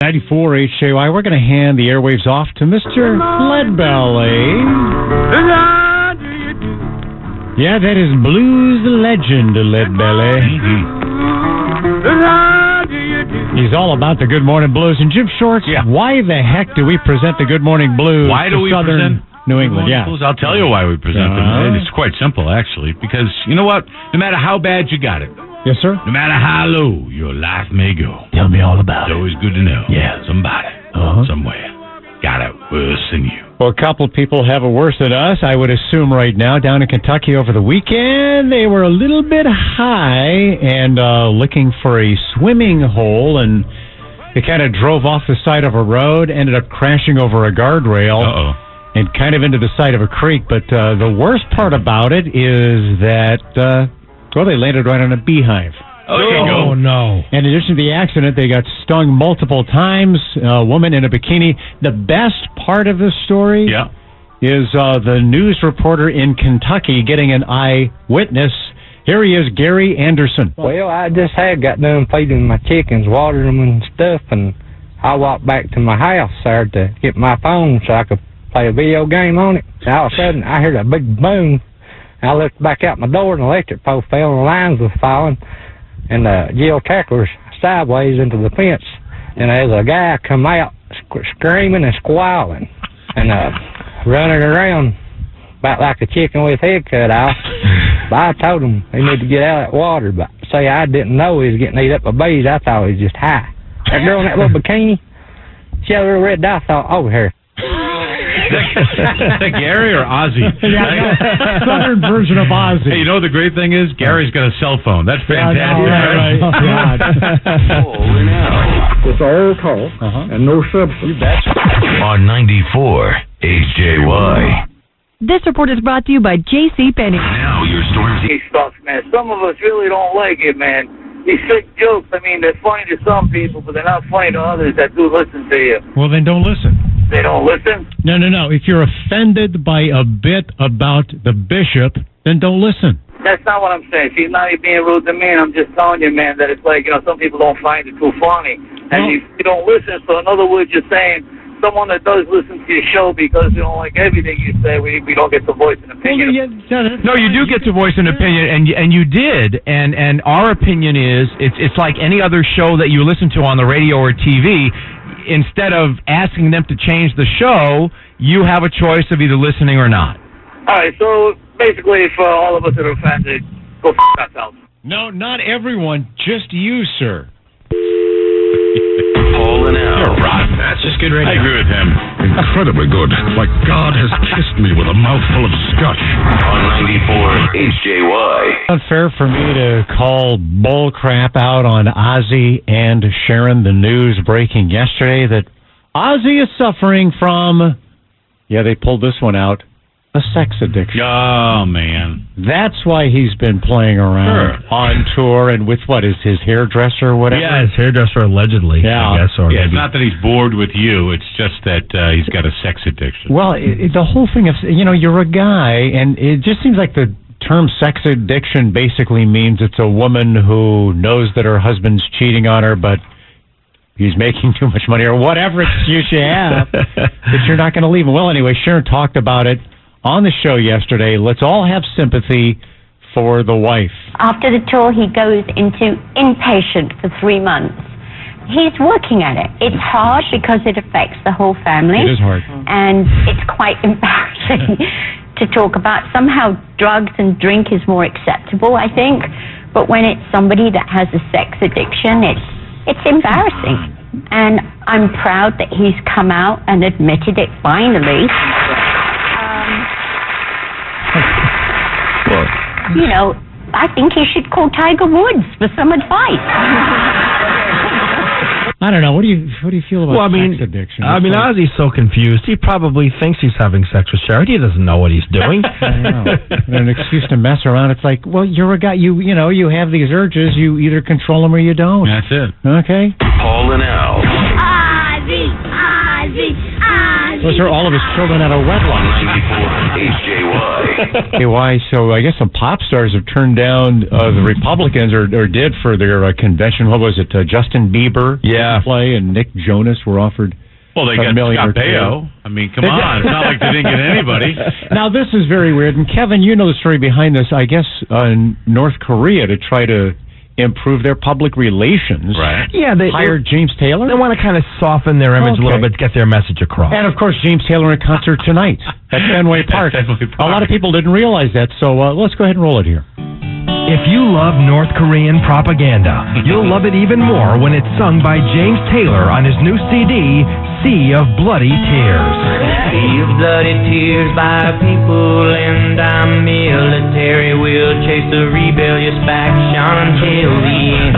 94 HJY. We're going to hand the airwaves off to Mr. Leadbelly. Yeah, that is blues legend, Leadbelly. He's all about the Good Morning Blues. And Jim Shorts, why the heck do we present the Good Morning Blues? Why do we present New England? Blues? I'll tell you why we present them. It's quite simple, actually, because you know what? No matter how bad you got it. Yes, sir. No matter how low your life may go. Tell me all about it. It's always good to know. Yeah, somebody, somewhere, got it worse than you. Well, a couple of people have it worse than us, I would assume right now. Down in Kentucky over the weekend, they were a little bit high and looking for a swimming hole, and they kind of drove off the side of a road, ended up crashing over a guardrail. And kind of into the side of a creek. But the worst part about it is that... they landed right on a beehive. Oh, no. In addition to the accident, they got stung multiple times. A woman in a bikini. The best part of this story is the news reporter in Kentucky getting an eyewitness. Here he is, Gary Anderson. Well, I just got done feeding my chickens, watering them and stuff, and I walked back to my house there to get my phone so I could play a video game on it. And all of a sudden, I heard a big boom. I looked back out my door, and the electric pole fell, and the lines were falling, and the Jill tacklers sideways into the fence. And there's a guy come out screaming and squalling and running around about like a chicken with his head cut off. But I told him he needed to get out of that water. But say I didn't know he was getting eaten up by bees. I thought he was just high. That girl in that little bikini, she had a little red dot over her. Is that Gary or Ozzy? Southern version of Ozzy. Hey, you know the great thing is? Gary's got a cell phone. That's fantastic. Right. It's all talk and no substance. On 94 HJY. This report is brought to you by J.C. Penney. Now your storms. He sucks, man. Some of us really don't like it, man. These sick jokes, I mean, they're funny to some people, but they're not funny to others that do listen to you. Well, then don't listen. They don't listen? No. If you're offended by a bit about the bishop, then don't listen. That's not what I'm saying. She's not even being rude to me, and I'm just telling you, man, that it's like, some people don't find it too funny. And you don't listen, so in other words, you're saying someone that does listen to your show because they don't like everything you say, we don't get to voice an opinion. No, you do get to voice an opinion, and you did, and our opinion is, it's like any other show that you listen to on the radio or TV. Instead of asking them to change the show, you have a choice of either listening or not. All right, so basically for all of us that are offended, go f*** ourselves. No, not everyone, just you, sir. Paul and Al. You're rotten. That's just good radio. I agree with him. Incredibly good. Like God has kissed me with a mouthful of scotch. On 94 HJY. Unfair for me to call bull crap out on Ozzy and Sharon. The news breaking yesterday that Ozzy is suffering from, they pulled this one out, a sex addiction. Oh, man. That's why he's been playing around on tour and with his hairdresser or whatever? Yeah, his hairdresser allegedly, I guess. Or it's not that he's bored with you. It's just that he's got a sex addiction. Well, the whole thing of, you're a guy, and it just seems like the term sex addiction basically means it's a woman who knows that her husband's cheating on her, but he's making too much money or whatever excuse you have, that you're not going to leave him. Well, anyway, Sharon talked about it on the show yesterday. Let's all have sympathy for the wife. After the tour, he goes into inpatient for 3 months. He's working at it. It's hard because it affects the whole family. It is hard. And it's quite embarrassing to talk about. Somehow drugs and drink is more acceptable, I think. But when it's somebody that has a sex addiction, it's embarrassing. And I'm proud that he's come out and admitted it finally. I think he should call Tiger Woods for some advice. I don't know. What do you feel about sex addiction? Ozzy's so confused. He probably thinks he's having sex with Sharon. He doesn't know what he's doing. I know. An excuse to mess around. It's like, well, you're a guy. You have these urges. You either control them or you don't. That's it. Okay. Paul and Al. Ozzy, Ozzy, Ozzy. Those are all of his children out of wedlock. 94 HJY. Hey, why? So I guess some pop stars have turned down the Republicans, or did, for their convention. What was it? Justin Bieber play, and Nick Jonas were offered. Well, they got Scott Baio. I mean, come on. It's not like they didn't get anybody. Now, this is very weird. And, Kevin, you know the story behind this. I guess in North Korea, to try to improve their public relations. Right. Yeah, they hired James Taylor. They want to kind of soften their image a little bit to get their message across. And, of course, James Taylor in concert tonight at Fenway Park. A lot of people didn't realize that. So let's go ahead and roll it here. If you love North Korean propaganda, you'll love it even more when it's sung by James Taylor on his new CD, Sea of Bloody Tears. Sea of bloody tears by people in our military will chase the rebellious faction until the end,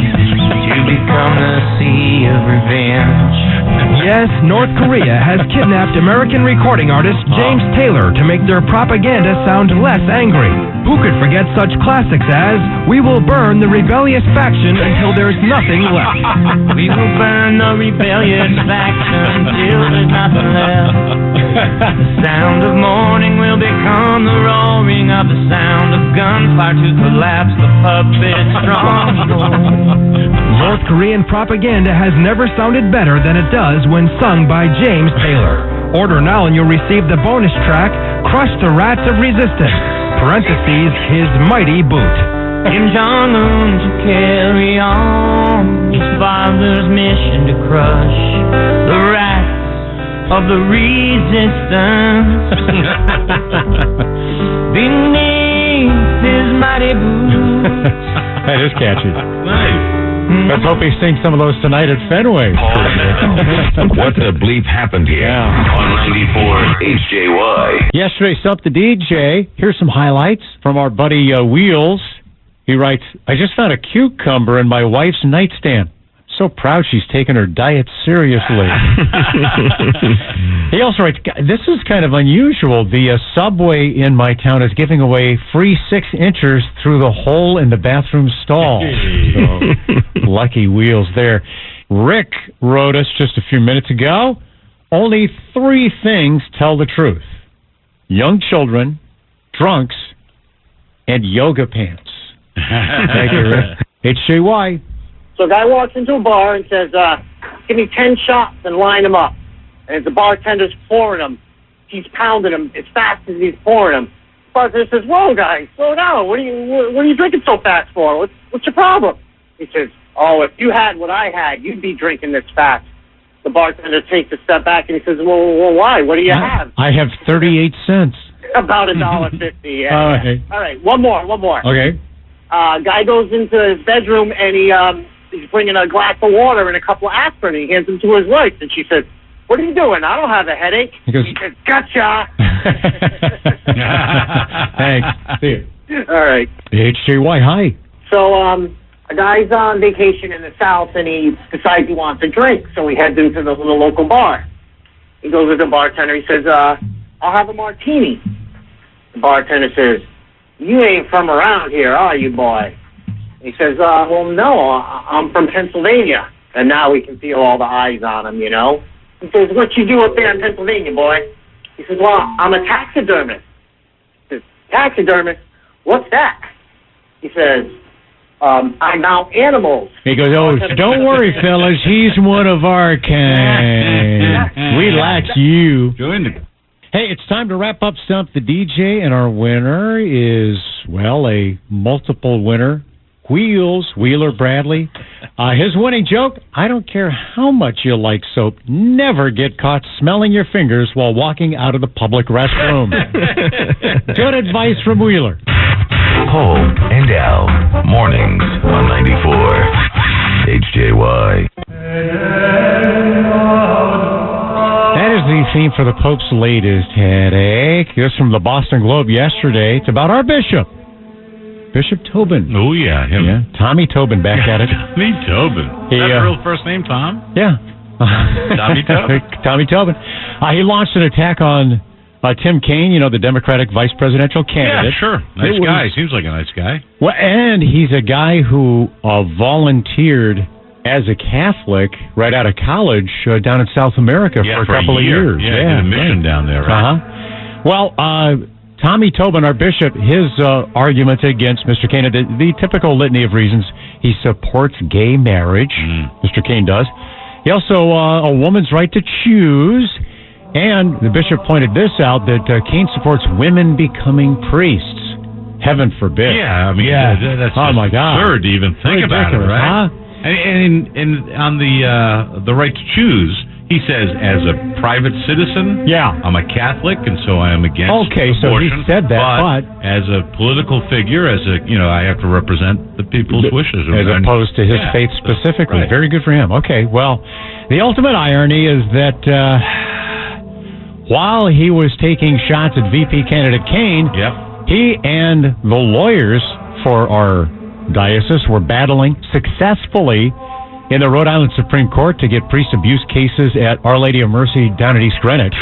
to become the sea of revenge. Yes, North Korea has kidnapped American recording artist James Taylor to make their propaganda sound less angry. Who could forget such classics as "We will burn the rebellious faction until there's nothing left"? We will burn the rebellious faction until there's nothing left. The sound of mourning will become the roaring of the sound of gunfire to collapse the puppet stronghold. North Korean propaganda has never sounded better than it does when sung by James Taylor. Order now and you'll receive the bonus track, Crush the Rats of Resistance, parentheses, his mighty boot. Kim Jong-un to carry on his father's mission to crush the rats of the resistance. Beneath his mighty boots. That is catchy. Nice. Let's hope he sings some of those tonight at Fenway. What the bleep happened here? On 94 HJY. Yesterday, Stump the DJ. Here's some highlights from our buddy Wheels. He writes, I just found a cucumber in my wife's nightstand. So proud she's taken her diet seriously. He also writes, this is kind of unusual. The subway in my town is giving away free 6 inchers through the hole in the bathroom stall. So, lucky Wheels there. Rick wrote us just a few minutes ago, only 3 things tell the truth. Young children, drunks, and yoga pants. Thank you, Rick. HJY. So a guy walks into a bar and says, give me 10 shots and line them up. And the bartender's pouring them. He's pounding them as fast as he's pouring them. The bartender says, whoa, guys, slow down. What are you drinking so fast for? What's your problem? He says, oh, if you had what I had, you'd be drinking this fast. The bartender takes a step back and he says, well why? What do you have? I have 38 cents. About $1.50, yeah. Okay. All right, one more. Okay. Guy goes into his bedroom and he's bringing a glass of water and a couple of aspirin, and he hands them to his wife, and she says, what are you doing? I don't have a headache. He says, gotcha. Thanks. See you. All right. HJY, hi. So a guy's on vacation in the South, and he decides he wants a drink, so he heads into the local bar. He goes to the bartender. He says, I'll have a martini. The bartender says, you ain't from around here, are you, boy? He says, well, no, I'm from Pennsylvania. And now we can feel all the eyes on him, you know. He says, what you do up there in Pennsylvania, boy? He says, well, I'm a taxidermist. He says, taxidermist? What's that? He says, I mount animals. He goes, oh, don't worry, fellas. He's one of our kind. We like you. Join them. Hey, it's time to wrap up Stump the DJ, and our winner is, well, a multiple winner. Wheeler Bradley. His winning joke, I don't care how much you like soap, never get caught smelling your fingers while walking out of the public restroom. Good advice from Wheeler. Home and Al, mornings on 94 HJY. That is the theme for the Pope's latest headache. This from the Boston Globe yesterday. It's about our bishop. Bishop Tobin. Oh, yeah. Him. Yeah. Tommy Tobin back at it. Tommy Tobin. Is that real first name, Tom? Yeah. Tommy Tobin. Tommy Tobin. He launched an attack on Tim Kaine, you know, the Democratic vice presidential candidate. Yeah, sure. Nice guy. Seems like a nice guy. Well, and he's a guy who volunteered as a Catholic right out of college down in South America for a couple of years. Yeah, did a mission down there, right? Well, Tommy Tobin, our bishop, his argument against Mr. Kane, the typical litany of reasons. He supports gay marriage. Mr. Kane does. He also, a woman's right to choose. And the bishop pointed this out, that Kane supports women becoming priests. Heaven forbid. Yeah, I mean, that's oh my God, absurd to even think about it, right? Huh? And on the right to choose, he says, as a private citizen, I'm a Catholic, and so I am against abortion. So he said that, but as a political figure, I have to represent the people's wishes, as opposed to his faith specifically. Right. Very good for him. Okay, well, the ultimate irony is that while he was taking shots at VP candidate Kane, he and the lawyers for our diocese were battling successfully in the Rhode Island Supreme Court to get priest abuse cases at Our Lady of Mercy down at East Greenwich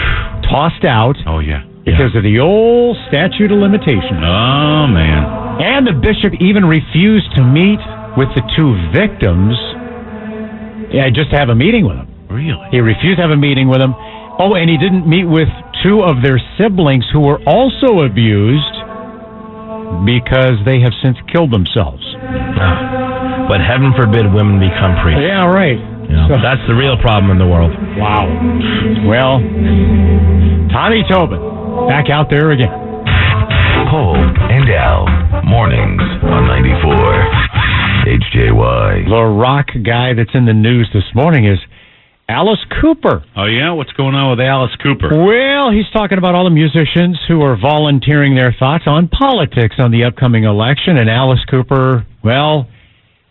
tossed out. Oh, yeah. Because of the old statute of limitations. Oh, man. And the bishop even refused to meet with the two victims just to have a meeting with them. Really? He refused to have a meeting with them. Oh, and he didn't meet with two of their siblings who were also abused because they have since killed themselves. But heaven forbid women become priests. Yeah, right. So that's the real problem in the world. Wow. Well, Tommy Tobin, back out there again. Cole and Al, mornings on 94 HJY. The rock guy that's in the news this morning is Alice Cooper. Oh, yeah? What's going on with Alice Cooper? Well, he's talking about all the musicians who are volunteering their thoughts on politics on the upcoming election. And Alice Cooper, well,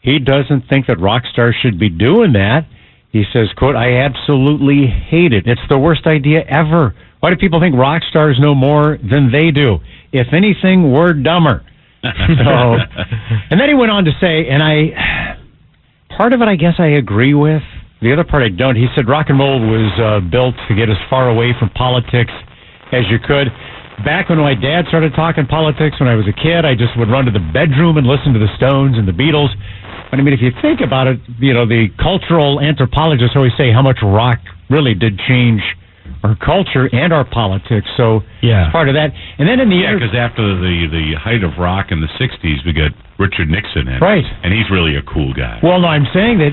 he doesn't think that rock stars should be doing that. He says, quote, I absolutely hate it. It's the worst idea ever. Why do people think rock stars know more than they do? If anything, we're dumber. And then he went on to say, and part of it I guess I agree with. The other part I don't. He said rock and roll was built to get as far away from politics as you could. Back when my dad started talking politics when I was a kid, I just would run to the bedroom and listen to the Stones and the Beatles. But I mean, if you think about it, the cultural anthropologists always say how much rock really did change our culture and our politics. So it's part of that. And then in the because after the height of rock in the 60s, we got Richard Nixon in. Right. And he's really a cool guy. Well, no, I'm saying that,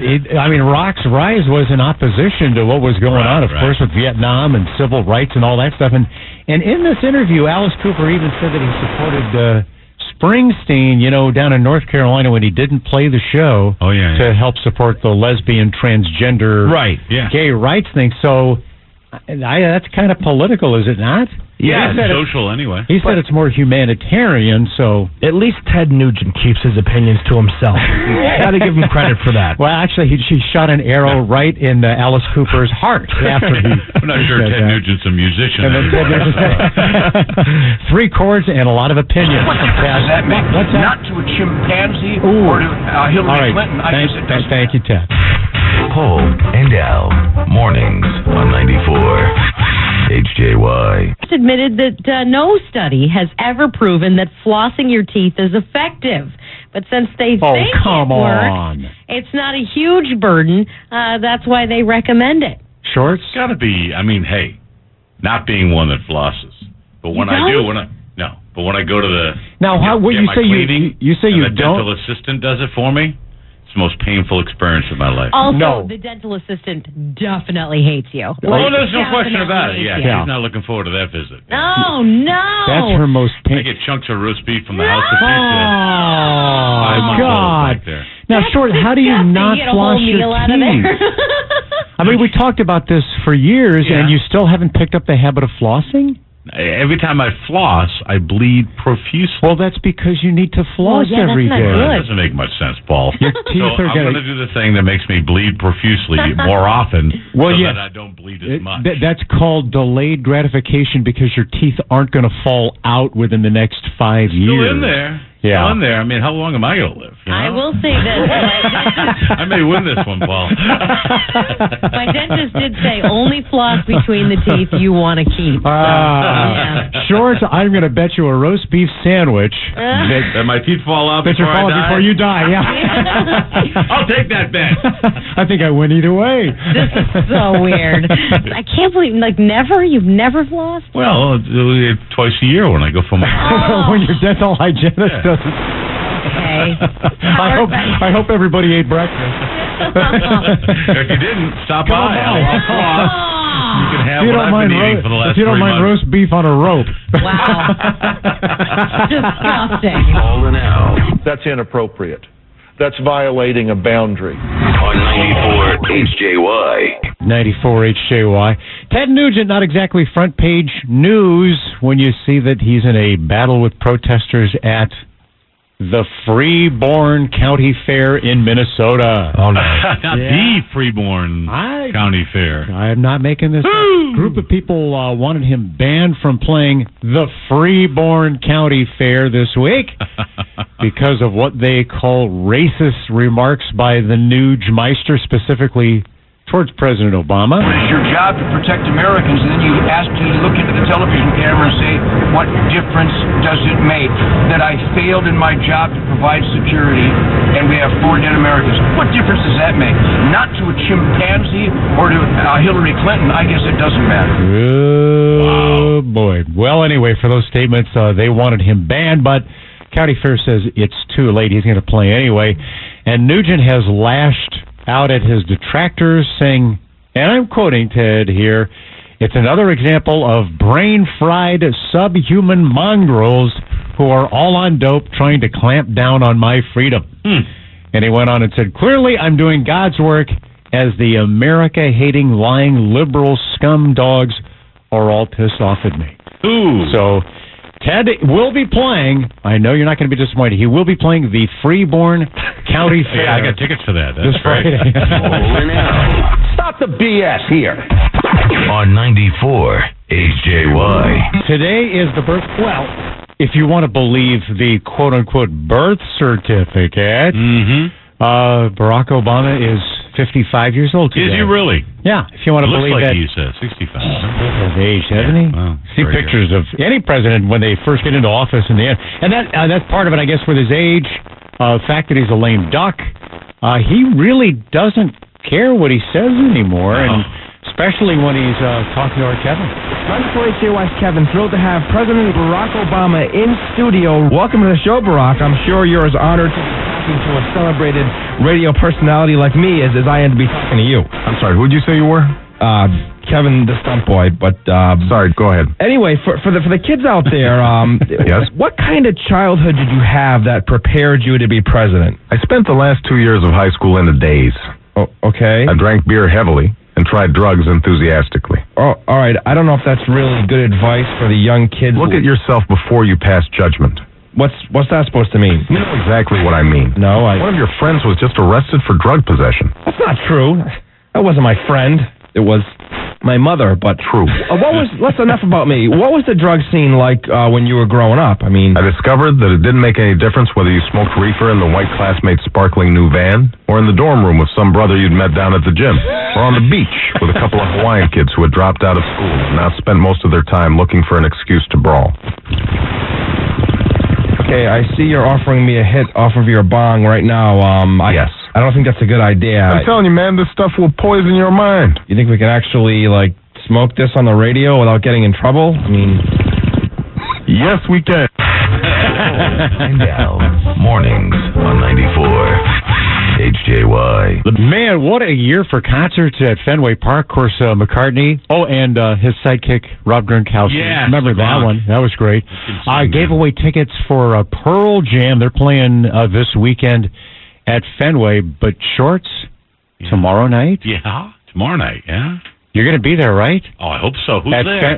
rock's rise was in opposition to what was going on, of course, with Vietnam and civil rights and all that stuff. And in this interview, Alice Cooper even said that he supported Springsteen, down in North Carolina when he didn't play the show to help support the lesbian, transgender, gay rights thing. So that's kind of political, is it not? Yeah, it's social anyway. He said it's more humanitarian, so... At least Ted Nugent keeps his opinions to himself. Got to give him credit for that. Well, actually, she shot an arrow right in Alice Cooper's heart after he... I'm not sure Ted Nugent's a musician. And then Ted Nugent 3 chords and a lot of opinions. What does that make? Not to a chimpanzee or to Hillary Clinton. Thank you, Ted. Cole and Al, mornings on 94 HJY. It's admitted that no study has ever proven that flossing your teeth is effective. But since they think it works, it's not a huge burden. That's why they recommend it. Shorts? It's got to be, hey, not being one that flosses. But when I do, but when I go to the... Now, you say you don't... the dental assistant does it for me. It's the most painful experience of my life. Also, the dental assistant definitely hates you. There's no question about it. Yeah, she's not looking forward to that visit. No. That's her most painful. I get chunks of roast beef from the house of pizza. Oh, God. Now, Short, how do you not floss your teeth? We talked about this for years, and you still haven't picked up the habit of flossing? Every time I floss, I bleed profusely. Well, that's because you need to floss every day. That doesn't make much sense, Paul. Your teeth are I'm going to do the thing that makes me bleed profusely more often that I don't bleed as much. That's called delayed gratification because your teeth aren't going to fall out within the next 5 years. Still in there. Yeah. On there. I mean, how long am I going to live? You know? I will say this. I may win this one, Paul. My dentist did say only floss between the teeth you want to keep. Shorts, I'm going to bet you a roast beef sandwich that my teeth fall out that before I die? before you die, yeah. I'll take that bet. I think I win either way. This is so weird. I can't believe, you've never flossed? Well, twice a year when I go for my... When your dental hygienist doesn't... Okay. I hope everybody ate breakfast. If you didn't, stop by. I'll floss. You can have what I've been eating for the last 3 months. If you don't mind roast beef on a rope. Wow. Disgusting. Call the now. That's inappropriate. That's violating a boundary. On 94 HJY. 94 HJY. Ted Nugent, not exactly front page news when you see that he's in a battle with protesters at the Freeborn County Fair in Minnesota. Oh, no. Not the Freeborn County Fair. I am not making this up. A group of people wanted him banned from playing the Freeborn County Fair this week because of what they call racist remarks by the Nugmeister, specifically towards President Obama. It's your job to protect Americans, and then you look into the television camera and say, what difference does it make that I failed in my job to provide security and we have 4 dead Americans? What difference does that make? Not to a chimpanzee or to Hillary Clinton. I guess it doesn't matter. Oh, boy. Well, anyway, for those statements, they wanted him banned, but County Fair says it's too late. He's going to play anyway. And Nugent has lashed out at his detractors, saying, and I'm quoting Ted here, it's another example of brain-fried subhuman mongrels who are all on dope trying to clamp down on my freedom. And he went on and said, clearly I'm doing God's work as the America-hating, lying, liberal scum dogs are all pissed off at me. So Ted will be playing. I know you're not going to be disappointed. He will be playing the Freeborn County Fair. Yeah, I got tickets for that. That's this Friday. Stop the BS here. On 94 HJY. Today is the birth. Well, if you want to believe the quote-unquote birth certificate, Barack Obama is 55 years old today. Is he really? Yeah, if you want to believe like that. He's 65. His age, hasn't he? Wow, see pictures of any president when they first get into office in the end. And that's part of it, I guess, with his age, fact that he's a lame duck. He really doesn't care what he says anymore, and especially when he's talking to our Kevin. 94 HJY's Kevin, thrilled to have President Barack Obama in studio. Welcome to the show, Barack. I'm sure you're as honored to be talking to a celebrated radio personality like me as I am to be talking to you. I'm sorry, who'd you say you were? Kevin the Stunt Boy, but... sorry, go ahead. Anyway, for the kids out there, yes? What kind of childhood did you have that prepared you to be president? I spent the last 2 years of high school in a daze. Oh, okay. I drank beer heavily and tried drugs enthusiastically. Oh, all right. I don't know if that's really good advice for the young kids. Look at yourself before you pass judgment. What's that supposed to mean? You know exactly what I mean. No, One of your friends was just arrested for drug possession. That's not true. That wasn't my friend. It was my mother, but... True. That's enough about me. What was the drug scene like when you were growing up? I mean... I discovered that it didn't make any difference whether you smoked reefer in the white classmate's sparkling new van, or in the dorm room with some brother you'd met down at the gym, or on the beach with a couple of Hawaiian kids who had dropped out of school and now spent most of their time looking for an excuse to brawl. Okay, I see you're offering me a hit off of your bong right now. Yes. I don't think that's a good idea. I'm telling you, man, this stuff will poison your mind. You think we can actually, smoke this on the radio without getting in trouble? I mean... Yes, we can. And now, mornings on 94 HJY. Man, what a year for concerts at Fenway Park. Of course, McCartney. Oh, and his sidekick, Rob Gronkowski. Yes, remember that one? That was great. I gave away tickets for Pearl Jam. They're playing this weekend at Fenway, but Shorts, tomorrow night? Yeah, tomorrow night, yeah. You're going to be there, right? Oh, I hope so. Who's there?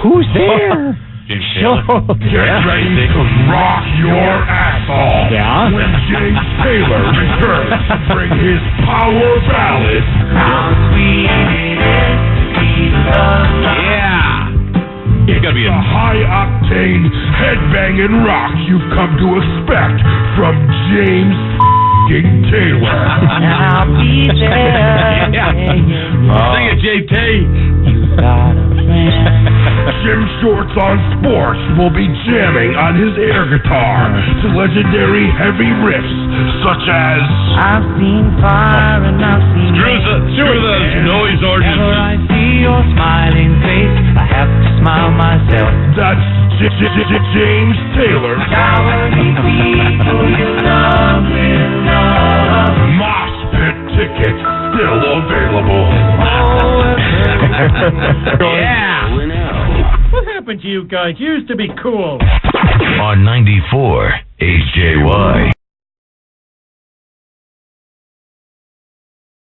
Who's there? James Taylor. Get ready to rock your ass off. Yeah? When James Taylor returns to bring his power ballad. How sweet it is to be loved. Yeah. It's going to be a high-octane, headbang banging rock you've come to expect from James Taylor. I'll be there. Sing it, JT. Jim Shorts on Sports will be jamming on his air guitar to legendary heavy riffs such as I've seen fire and I've seen Screw the noise ordinance. Whenever I see your smiling face, I have to smile myself. That's James Taylor. Cowardly people you love will love. Mosh Pit tickets still available. Yeah. What happened to you guys? You used to be cool. On 94 HJY.